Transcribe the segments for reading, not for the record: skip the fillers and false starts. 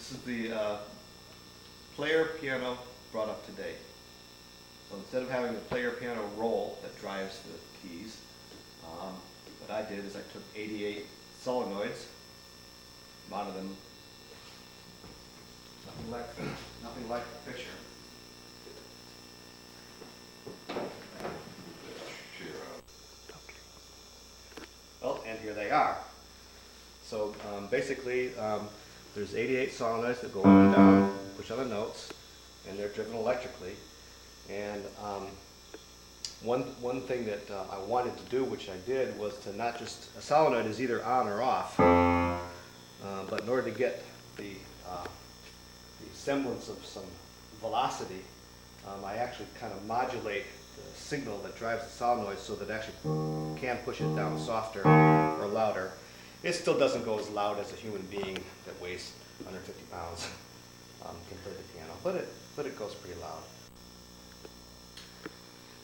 This is the player piano brought up to date. So instead of having the player piano roll that drives the keys, what I did is I took 88 solenoids, mounted them nothing like the picture. Well, and here they are. So basically, there's 88 solenoids that go up and down, push on the notes, and they're driven electrically. And one thing that I wanted to do, which I did, was to not just, a solenoid is either on or off, but in order to get the semblance of some velocity, I actually kind of modulate the signal that drives the solenoid so that it actually can push it down softer or louder. It still doesn't go as loud as a human being that weighs 150 pounds can play the piano, but it goes pretty loud.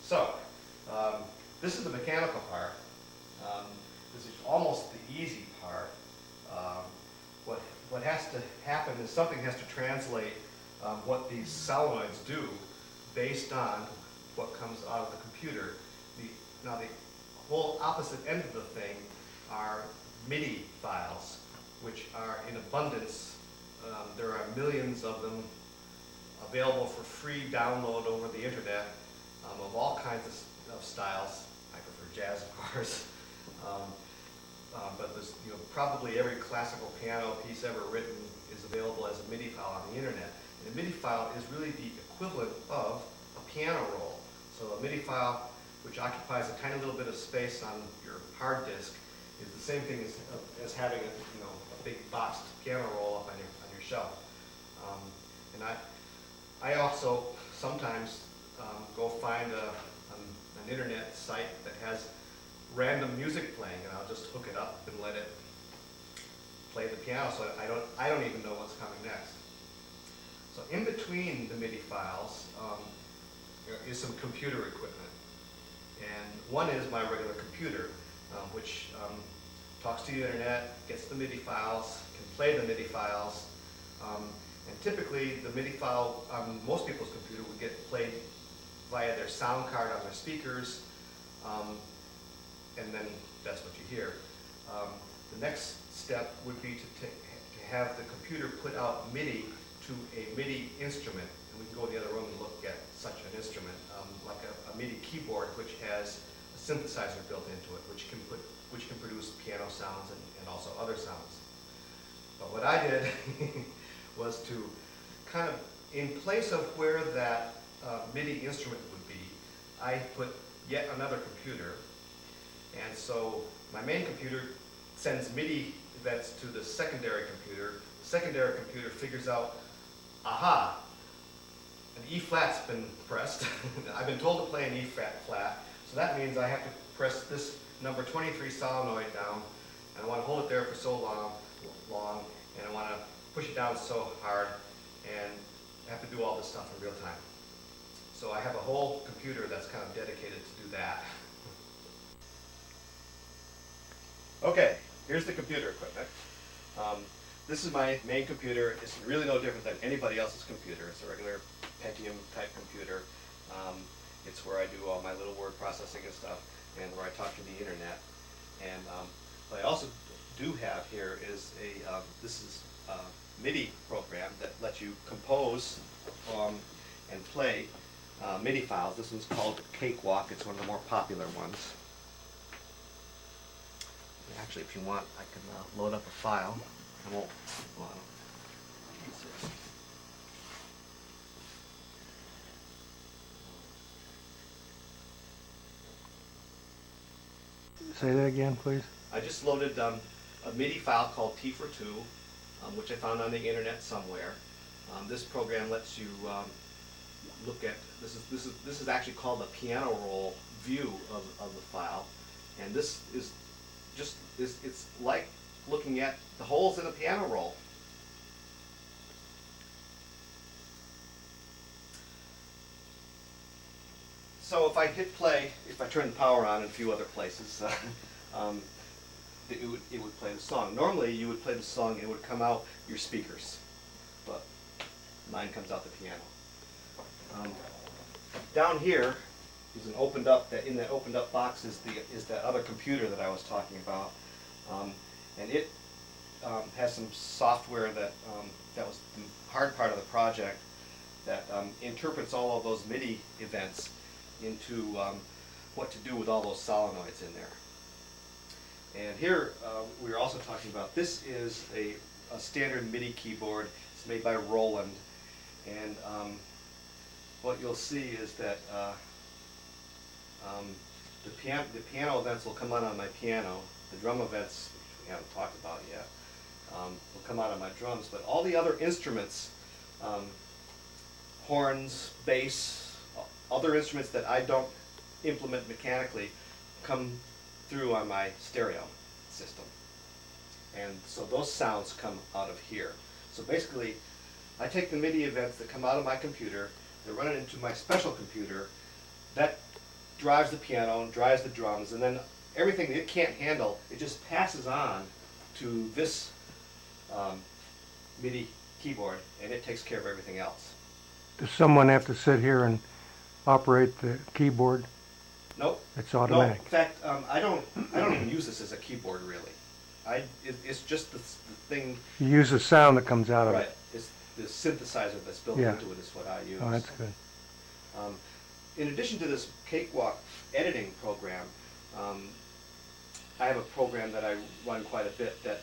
So, this is the mechanical part. This is almost the easy part. What has to happen is something has to translate what these solenoids do based on what comes out of the computer. Now the whole opposite end of the thing are MIDI files, which are in abundance. There are millions of them available for free download over the internet of all kinds of styles. I prefer jazz, of course. But there's, probably every classical piano piece ever written is available as a MIDI file on the internet. And a MIDI file is really the equivalent of a piano roll. So a MIDI file, which occupies a tiny little bit of space on your hard disk, is the same thing as having a big boxed piano roll up on your shelf. And I also sometimes go find an internet site that has random music playing, and I'll just hook it up and let it play the piano, so I don't even know what's coming next. So in between the MIDI files is some computer equipment, and one is my regular computer, which talks to the internet, gets the MIDI files, can play the MIDI files, and typically the MIDI file on most people's computer would get played via their sound card on their speakers, and then that's what you hear. The next step would be to have the computer put out MIDI to a MIDI instrument, and we can go in the other room and look at such an instrument, like a MIDI keyboard, which has a synthesizer built into it, which can produce piano sounds and also other sounds. But what I did was to kind of, in place of where that MIDI instrument would be, I put yet another computer. And so my main computer sends MIDI events to the secondary computer. The secondary computer figures out, aha, an E flat's been pressed. I've been told to play an E flat, so that means I have to press this number 23 solenoid down, and I want to hold it there for so long, and I want to push it down so hard, and I have to do all this stuff in real time. So I have a whole computer that's kind of dedicated to do that. Okay, here's the computer equipment. This is my main computer. It's really no different than anybody else's computer. It's a regular Pentium type computer. It's where I do all my little word processing and stuff, and where I talk to the internet. And what I also do have here is a MIDI program that lets you compose and play MIDI files. This one's called Cakewalk. It's one of the more popular ones. Actually, if you want, I can load up a file. I won't. Well, say that again, please. I just loaded a MIDI file called T for 2, which I found on the internet somewhere. This program lets you look at. This is actually called the piano roll view of the file, and this is just it's like looking at the holes in a piano roll. So if I hit play, if I turn the power on in a few other places, it would play the song. Normally you would play the song and it would come out your speakers. Mine comes out the piano. Down here is an opened up. In that opened up box is that other computer that I was talking about, and it has some software that was the hard part of the project that interprets all of those MIDI events into what to do with all those solenoids in there. And here we are also talking about, this is a standard MIDI keyboard. It's made by Roland, and what you'll see is that the piano events will come out on my piano. The drum events, which we haven't talked about yet, will come out on my drums. But all the other instruments, horns, bass, other instruments that I don't implement mechanically, come through on my stereo system. And so those sounds come out of here. So basically, I take the MIDI events that come out of my computer, they run it into my special computer, that drives the piano, drives the drums, and then everything that it can't handle, it just passes on to this MIDI keyboard, and it takes care of everything else. Does someone have to sit here and operate the keyboard? Nope. It's automatic. No, in fact, I don't even use this as a keyboard really. It's just the thing. You use the sound that comes out of Right. it. It's the synthesizer that's built Yeah. into it is what I use. Oh, that's good. In addition to this Cakewalk editing program, I have a program that I run quite a bit that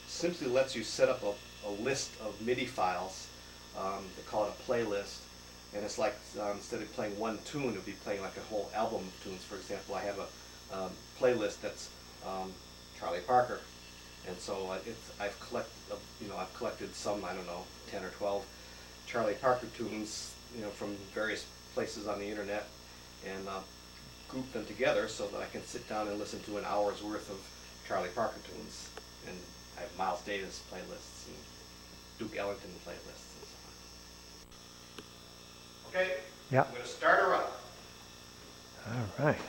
simply lets you set up a list of MIDI files. They call it a playlist. And it's like, instead of playing one tune, it would be playing like a whole album of tunes. For example, I have a playlist that's Charlie Parker, and so I've collected some, I don't know, 10 or 12 Charlie Parker tunes, from various places on the internet, and group them together so that I can sit down and listen to an hour's worth of Charlie Parker tunes. And I have Miles Davis playlists and Duke Ellington playlists. Okay, Yeah. I'm going to start her up. All right.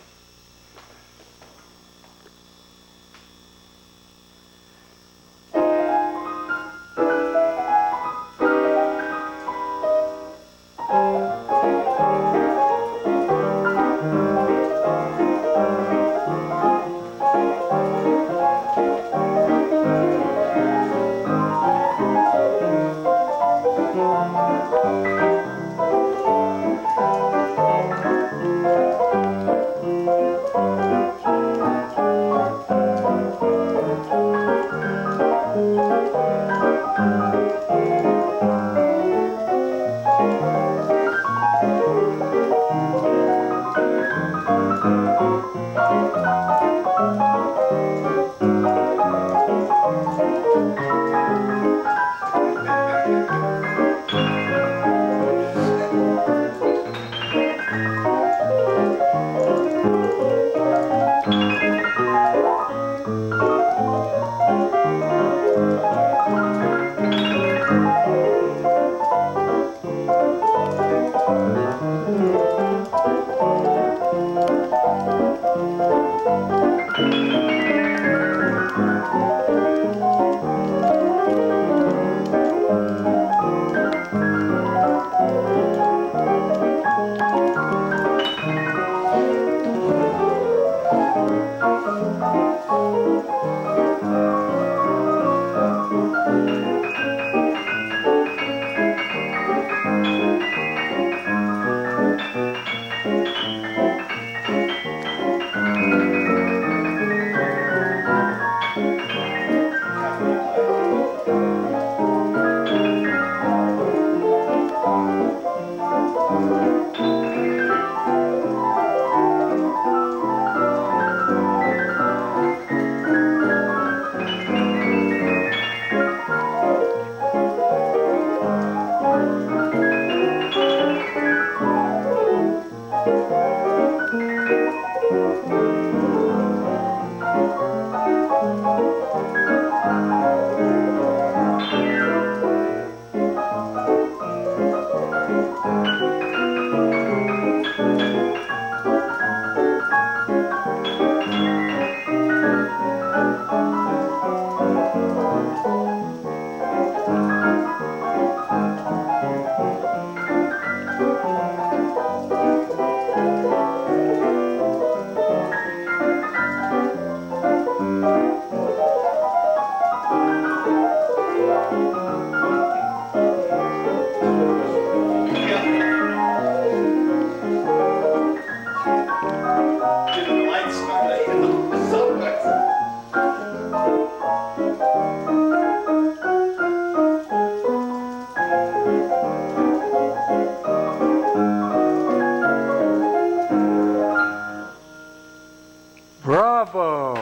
Bravo!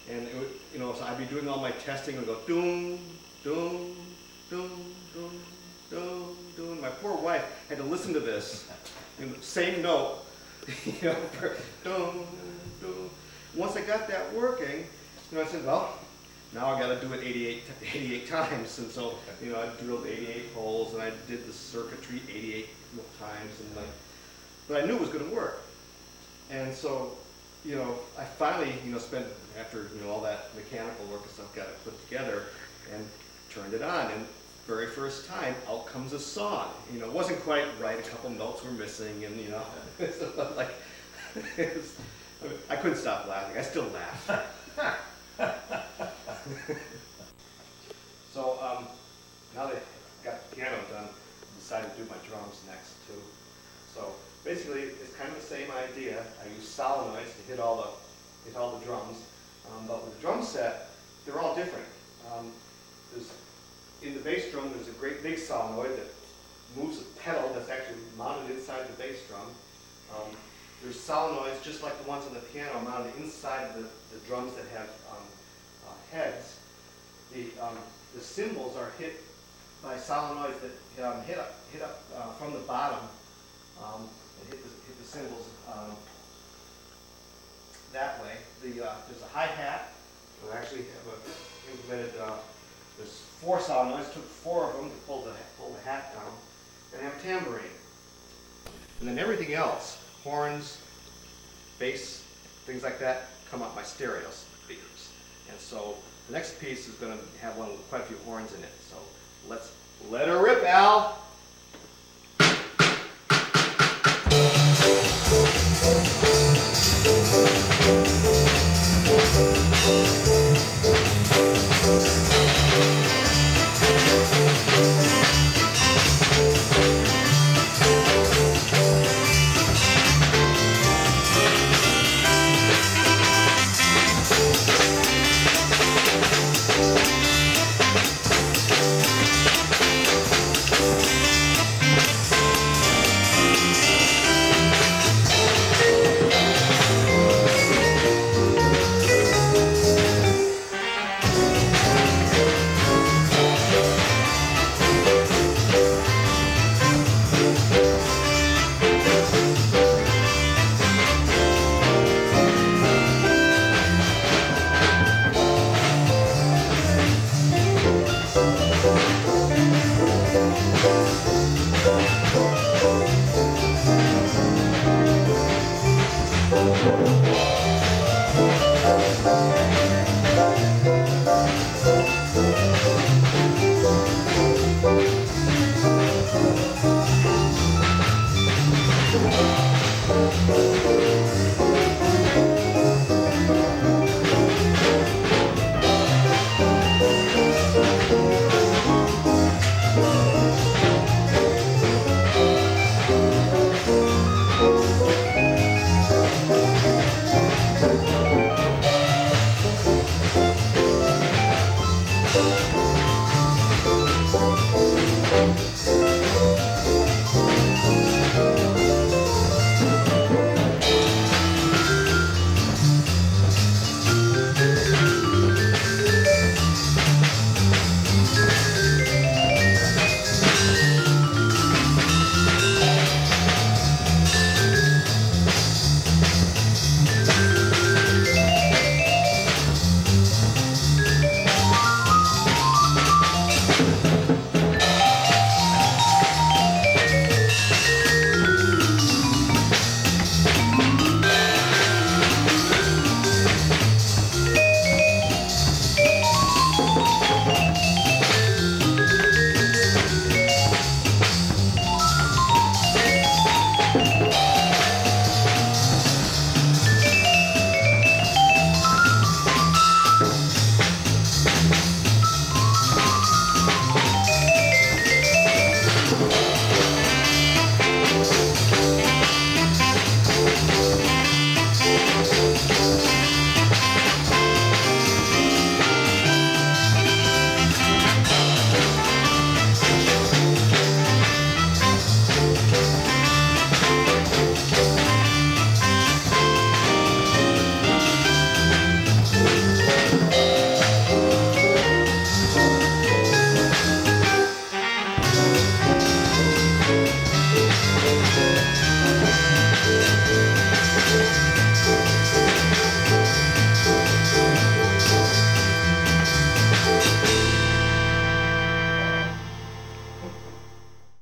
And it would, so I'd be doing all my testing and go doom, doom, doom, doom, doom, doom. My poor wife had to listen to this, same note, for doom, doom. Once I got that working, I said, well, now I got to do it 88 times. And so, I drilled 88 holes and I did the circuitry 88 times, but I knew it was going to work. And so, I finally, spent, after, all that mechanical work and stuff, got it put together and turned it on. And very first time, out comes a song. It wasn't quite right, a couple notes were missing, and, like, I couldn't stop laughing. I still laugh. So, now that I got the piano done, I decided to do my drums next, too. So, basically, it's kind of the same idea. I use solenoids to hit all the drums, but with the drum set, they're all different. In the bass drum, there's a great big solenoid that moves a pedal that's actually mounted inside the bass drum. There's solenoids just like the ones on the piano mounted inside the drums that have heads. The cymbals are hit by solenoids that hit up from the bottom. And hit the cymbals that way. There's a hi-hat. I actually have implemented. There's 4 solenoids. Took 4 of them to pull the hat down. And I have a tambourine. And then everything else, horns, bass, things like that, come up my stereo speakers. And so the next piece is going to have one with quite a few horns in it. So let's let her rip, Al.